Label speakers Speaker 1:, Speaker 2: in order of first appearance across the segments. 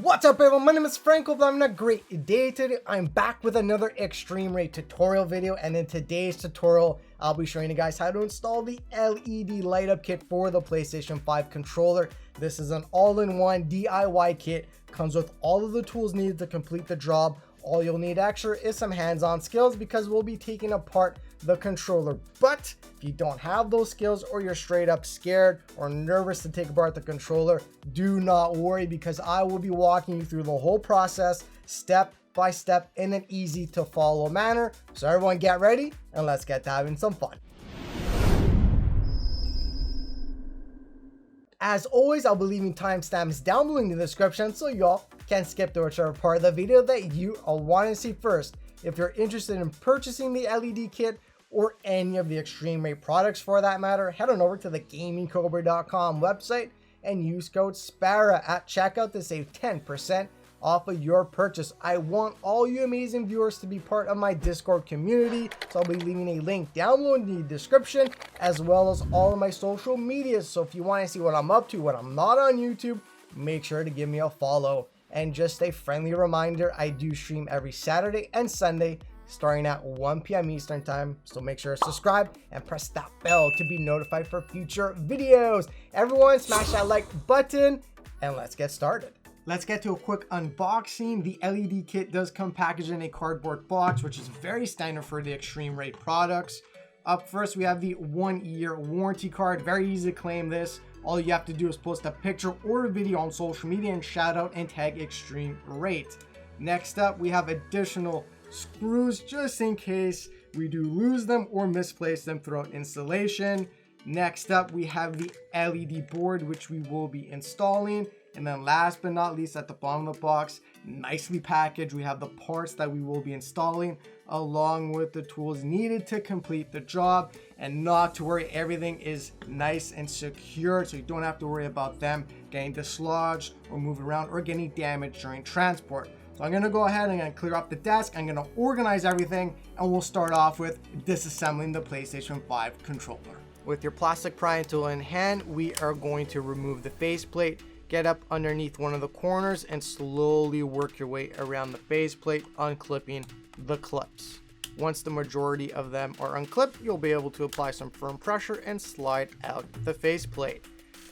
Speaker 1: What's up everyone, my name is Frank. Hope I'm having a great day today. I'm back with another eXtremeRate tutorial video, and in today's tutorial I'll be showing you guys how to install the LED light up kit for the PlayStation 5 controller. This is an all-in-one DIY kit, comes with all of the tools needed to complete the job. All you'll need extra is some hands-on skills because we'll be taking apart the controller. But if you don't have those skills, or you're straight up scared or nervous to take apart the controller, do not worry, because I will be walking you through the whole process step by step in an easy to follow manner. So everyone get ready and let's get to having some fun. As always, I'll be leaving timestamps down below in the description so y'all can skip to whichever part of the video that you want to see first. If you're interested in purchasing the LED kit or any of the eXtremeRate products for that matter, head on over to the gamingcobra.com website and use code SPARA at checkout to save 10% off of your purchase. I want all you amazing viewers to be part of my Discord community, so I'll be leaving a link down below in the description, as well as all of my social medias. So if you want to see what I'm up to when I'm not on YouTube, make sure to give me a follow. And just a friendly reminder, I do stream every Saturday and Sunday starting at 1 p.m. Eastern time, so make sure to subscribe and press that bell to be notified for future videos. Everyone smash that like button and let's get started. Let's get to a quick unboxing. The LED kit does come packaged in a cardboard box, which is very standard for the eXtremeRate products. Up first, we have the 1-year warranty card. Very easy to claim this. All you have to do is post a picture or a video on social media and shout out and tag eXtremeRate. Next up, we have additional screws just in case we do lose them or misplace them throughout installation. Next up, we have the LED board, which we will be installing. And then last but not least, at the bottom of the box, nicely packaged, we have the parts that we will be installing along with the tools needed to complete the job. And not to worry, everything is nice and secure, so you don't have to worry about them getting dislodged or moved around or getting damaged during transport. So I'm going to go ahead and I'm going to clear up the desk. I'm going to organize everything, and we'll start off with disassembling the PlayStation 5 controller. With your plastic prying tool in hand, we are going to remove the faceplate. Get up underneath one of the corners and slowly work your way around the faceplate, unclipping the clips. Once the majority of them are unclipped, you'll be able to apply some firm pressure and slide out the faceplate.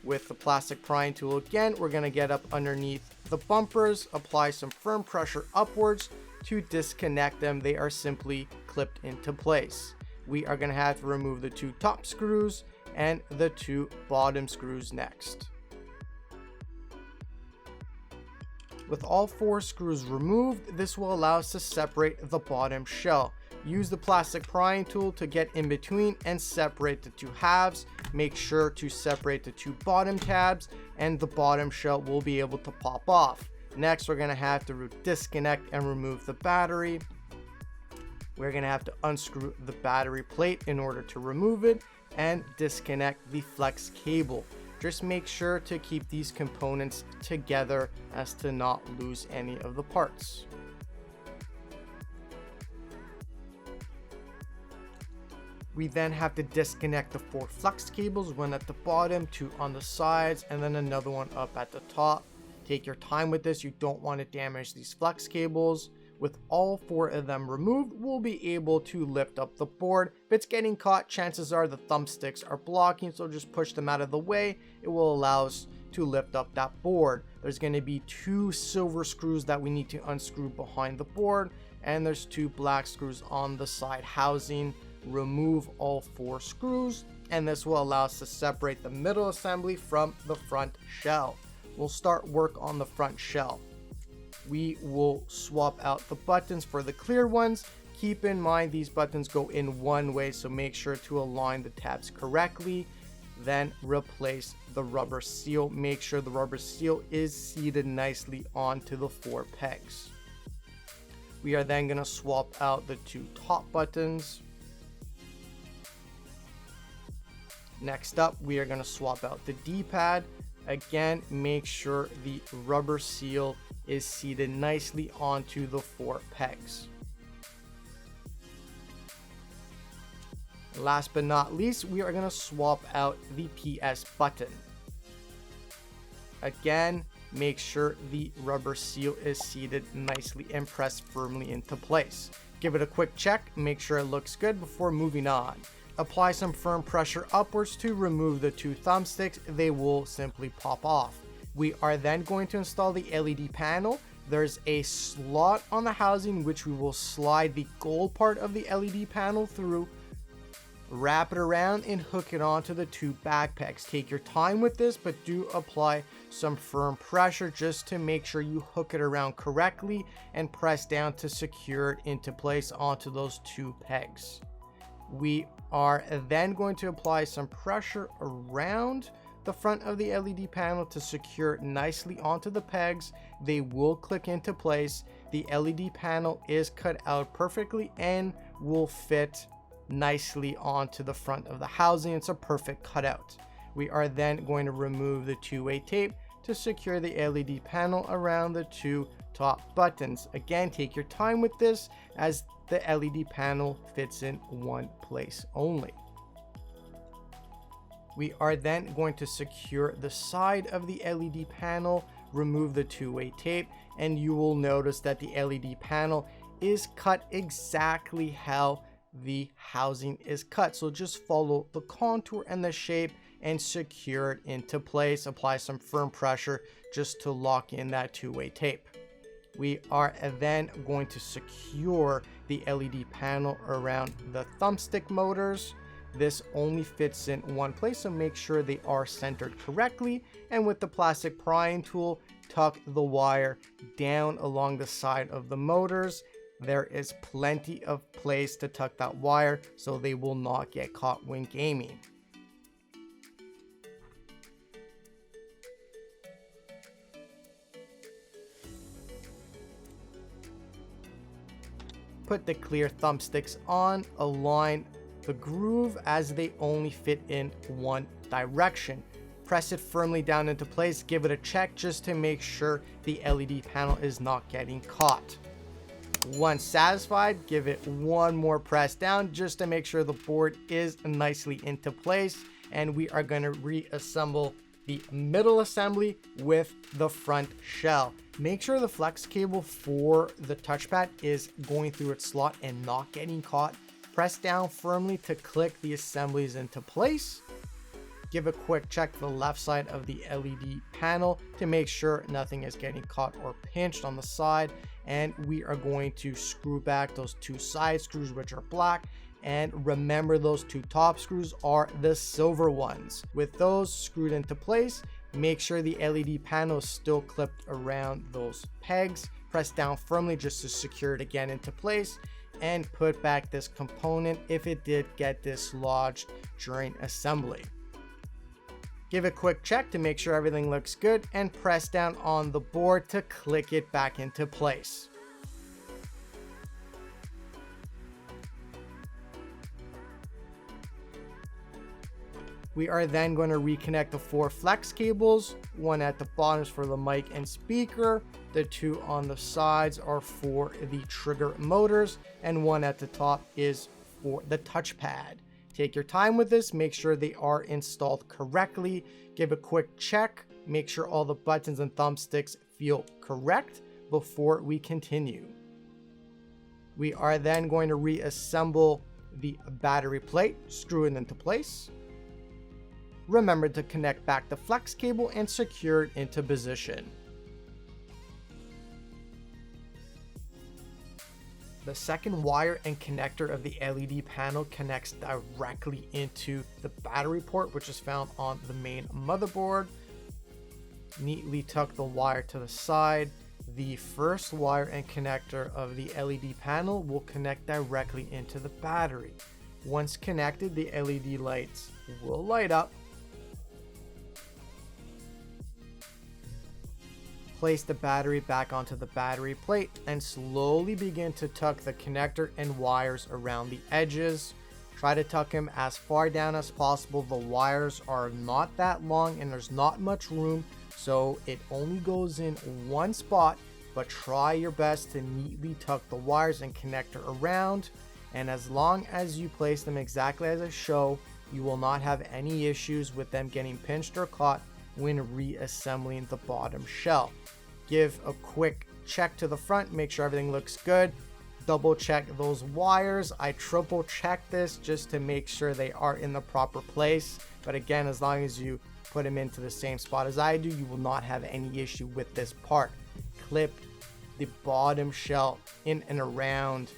Speaker 1: With the plastic prying tool again, we're going to get up underneath the bumpers, apply some firm pressure upwards to disconnect them. They are simply clipped into place. We are going to have to remove the 2 top screws and the 2 bottom screws next. With all 4 screws removed, this will allow us to separate the bottom shell. Use the plastic prying tool to get in between and separate the 2 halves. Make sure to separate the 2 bottom tabs, and the bottom shell will be able to pop off. Next, we're going to have to disconnect and remove the battery. We're going to have to unscrew the battery plate in order to remove it and disconnect the flex cable. Just make sure to keep these components together as to not lose any of the parts. We then have to disconnect the 4 flex cables, one at the bottom, 2 on the sides, and then another one up at the top. Take your time with this, you don't want to damage these flex cables. With all 4 of them removed, we'll be able to lift up the board. If it's getting caught, chances are the thumbsticks are blocking, so just push them out of the way. It will allow us to lift up that board. There's going to be 2 silver screws that we need to unscrew behind the board, and there's 2 black screws on the side housing. Remove all 4 screws, and this will allow us to separate the middle assembly from the front shell. We'll start work on the front shell. We will swap out the buttons for the clear ones. Keep in mind these buttons go in one way, so make sure to align the tabs correctly. Then replace the rubber seal. Make sure the rubber seal is seated nicely onto the 4 pegs. We are then going to swap out the 2 top buttons. Next up, we are going to swap out the D-pad. Again, make sure the rubber seal is seated nicely onto the 4 pegs. Last but not least, we are going to swap out the PS button. Again, make sure the rubber seal is seated nicely and pressed firmly into place. Give it a quick check, make sure it looks good before moving on. Apply some firm pressure upwards to remove the two thumbsticks, they will simply pop off. We are then going to install the LED panel. There's a slot on the housing which we will slide the gold part of the LED panel through, wrap it around and hook it onto the two back pegs. Take your time with this, but do apply some firm pressure just to make sure you hook it around correctly and press down to secure it into place onto those two pegs. We are then going to apply some pressure around the front of the LED panel to secure it nicely onto the pegs. They will click into place. The LED panel is cut out perfectly and will fit nicely onto the front of the housing. It's a perfect cutout. We are then going to remove the two-way tape to secure the LED panel around the two top buttons. Again, take your time with this as the LED panel fits in one place only. We are then going to secure the side of the LED panel, remove the two-way tape, and you will notice that the LED panel is cut exactly how the housing is cut. So just follow the contour and the shape and secure it into place. Apply some firm pressure just to lock in that two-way tape. We are then going to secure the LED panel around the thumbstick motors. This only fits in one place, so make sure they are centered correctly. And with the plastic prying tool, tuck the wire down along the side of the motors. There is plenty of place to tuck that wire so they will not get caught when gaming. Put the clear thumbsticks on, align the groove as they only fit in one direction. Press it firmly down into place, give it a check just to make sure the LED panel is not getting caught. Once satisfied, give it one more press down just to make sure the board is nicely into place, and we are going to reassemble the middle assembly with the front shell. Make sure the flex cable for the touchpad is going through its slot and not getting caught. Press down firmly to click the assemblies into place. Give a quick check to the left side of the LED panel to make sure nothing is getting caught or pinched on the side. And we are going to screw back those two side screws, which are black. And remember, those two top screws are the silver ones. With those screwed into place, make sure the LED panel is still clipped around those pegs. Press down firmly just to secure it again into place, and put back this component if it did get dislodged during assembly. Give a quick check to make sure everything looks good and press down on the board to click it back into place. We are then going to reconnect the 4 flex cables. One at the bottom is for the mic and speaker. The 2 on the sides are for the trigger motors, and one at the top is for the touchpad. Take your time with this, make sure they are installed correctly. Give a quick check, make sure all the buttons and thumbsticks feel correct before we continue. We are then going to reassemble the battery plate, screw it into place. Remember to connect back the flex cable and secure it into position. The second wire and connector of the LED panel connects directly into the battery port, which is found on the main motherboard. Neatly tuck the wire to the side. The first wire and connector of the LED panel will connect directly into the battery. Once connected, the LED lights will light up. Place the battery back onto the battery plate and slowly begin to tuck the connector and wires around the edges. Try to tuck them as far down as possible. The wires are not that long and there's not much room, so it only goes in one spot, but try your best to neatly tuck the wires and connector around. And as long as you place them exactly as I show, you will not have any issues with them getting pinched or caught when reassembling the bottom shell. Give a quick check to the front, make sure everything looks good. Double check those wires. I triple check this just to make sure they are in the proper place. But again, as long as you put them into the same spot as I do, you will not have any issue with this part. Clip the bottom shell in and around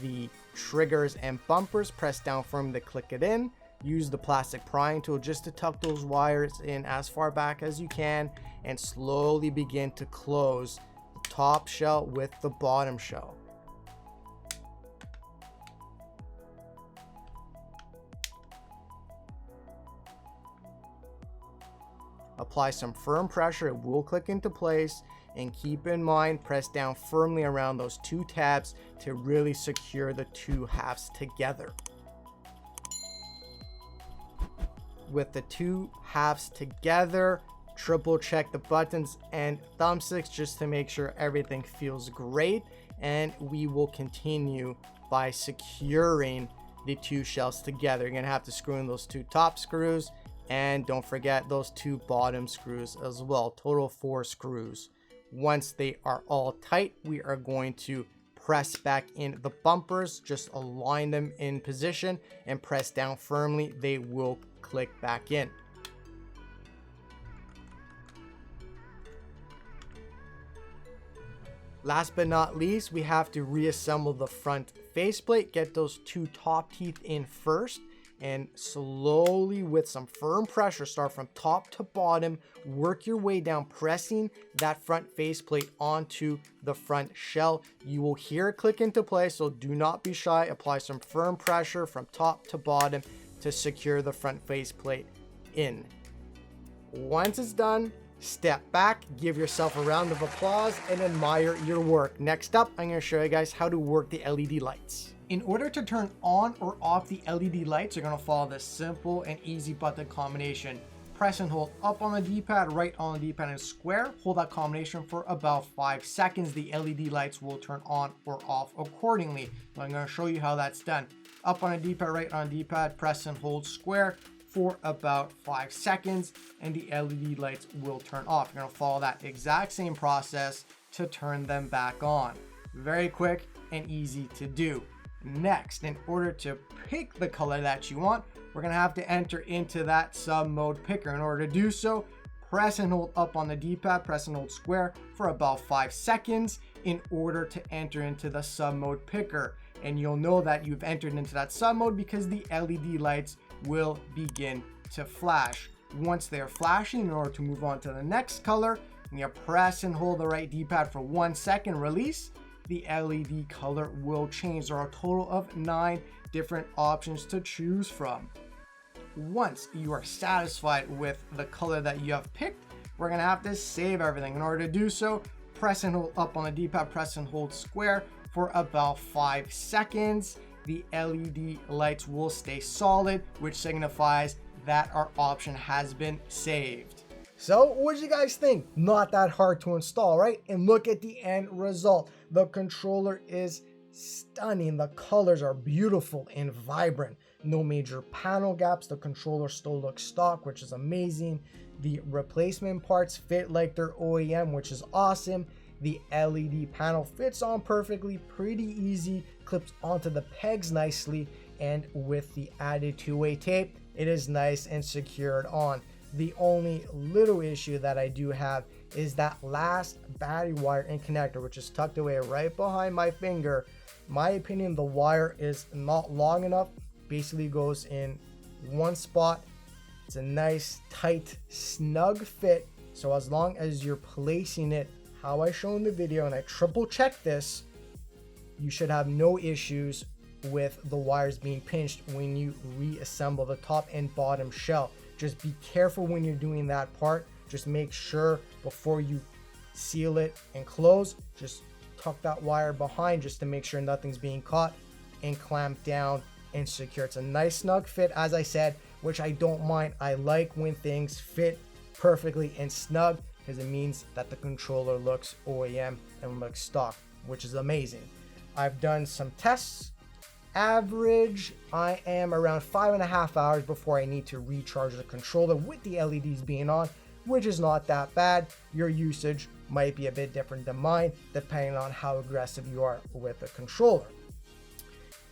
Speaker 1: the triggers and bumpers. Press down firmly to click it in. Use the plastic prying tool just to tuck those wires in as far back as you can and slowly begin to close the top shell with the bottom shell. Apply some firm pressure, it will click into place, and keep in mind, press down firmly around those two tabs to really secure the two halves together. With the two halves together, triple check the buttons and thumbsticks just to make sure everything feels great, and we will continue by securing the two shells together. You're gonna have to screw in those two top screws, and don't forget those two bottom screws as well. Total 4 screws. Once they are all tight, we are going to press back in the bumpers. Just align them in position and press down firmly. They will click back in. Last but not least, we have to reassemble the front faceplate. Get those two top teeth in first, and slowly with some firm pressure, start from top to bottom, work your way down, pressing that front faceplate onto the front shell. You will hear it click into place, so do not be shy. Apply some firm pressure from top to bottom to secure the front faceplate in. Once it's done, step back, give yourself a round of applause, and admire your work. Next up, I'm going to show you guys how to work the LED lights. In order to turn on or off the LED lights, you're going to follow this simple and easy button combination. Press and hold up on the D-pad, right on the D-pad, and square. Hold that combination for about 5 seconds. The LED lights will turn on or off accordingly. So I'm going to show you how that's done. Up on the D-pad, right on the D-pad, press and hold square for about 5 seconds, and the LED lights will turn off. You're going to follow that exact same process to turn them back on. Very quick and easy to do. Next, in order to pick the color that you want, we're going to have to enter into that sub mode picker. In order to do so, press and hold up on the D-pad, press and hold square for about 5 seconds in order to enter into the sub mode picker. And you'll know that you've entered into that sub mode because the LED lights will begin to flash. Once they're flashing, in order to move on to the next color, you press and hold the right D-pad for 1 second, release. The LED color will change. There are a total of 9 different options to choose from. Once you are satisfied with the color that you have picked, we're gonna have to save everything. In order to do so, press and hold up on the D-pad, press and hold square for about 5 seconds. The LED lights will stay solid, which signifies that our option has been saved. So what did you guys think? Not that hard to install, right? And look at the end result. The controller is stunning. The colors are beautiful and vibrant. No major panel gaps. The controller still looks stock, which is amazing. The replacement parts fit like they're OEM, which is awesome. The LED panel fits on perfectly, pretty easy, clips onto the pegs nicely, and with the added two-way tape, it is nice and secured on. The only little issue that I do have is that last battery wire and connector, which is tucked away right behind my finger. My opinion, the wire is not long enough. Basically goes in one spot. It's a nice, tight, snug fit. So as long as you're placing it how I show in the video, and I triple check this, you should have no issues with the wires being pinched when you reassemble the top and bottom shell. Just be careful when you're doing that part. Just make sure before you seal it and close, just tuck that wire behind just to make sure nothing's being caught, and clamp down and secure. It's a nice snug fit, as I said, which I don't mind. I like when things fit perfectly and snug because it means that the controller looks OEM and looks stock, which is amazing. I've done some tests. Average, I am around 5.5 hours before I need to recharge the controller with the LEDs being on. which is not that bad. Your usage might be a bit different than mine, depending on how aggressive you are with the controller.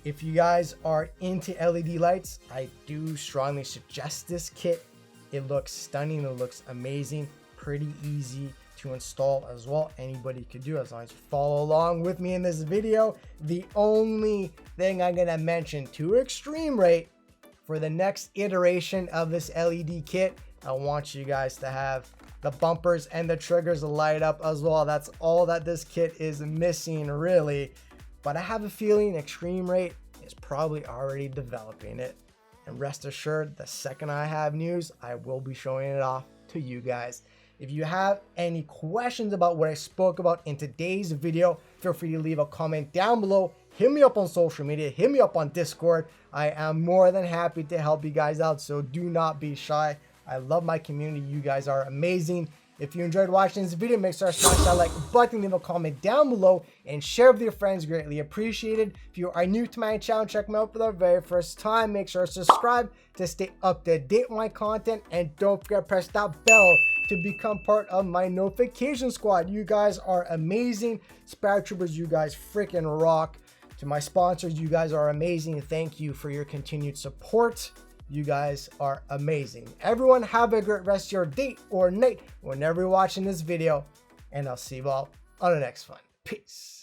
Speaker 1: If you guys are into LED lights, I do strongly suggest this kit. It looks stunning, it looks amazing, pretty easy to install as well. Anybody could do it as long as you follow along with me in this video. The only thing I'm gonna mention to eXtremeRate for the next iteration of this LED kit, I want you guys to have the bumpers and the triggers light up as well. That's all that this kit is missing really. But I have a feeling eXtremeRate is probably already developing it. And rest assured, the second I have news, I will be showing it off to you guys. If you have any questions about what I spoke about in today's video, feel free to leave a comment down below. Hit me up on social media, hit me up on Discord. I am more than happy to help you guys out, so do not be shy. I love my community. You guys are amazing. If you enjoyed watching this video, make sure to smash that like button, leave a comment down below, and share with your friends. Greatly appreciated. If you are new to my channel, check me out for the very first time. Make sure to subscribe to stay up to date with my content, and don't forget to press that bell to become part of my notification squad. You guys are amazing. Paratroopers, you guys freaking rock. To my sponsors, you guys are amazing. Thank you for your continued support. You guys are amazing. Everyone have a great rest of your day or night whenever you're watching this video, and I'll see you all on the next one. Peace.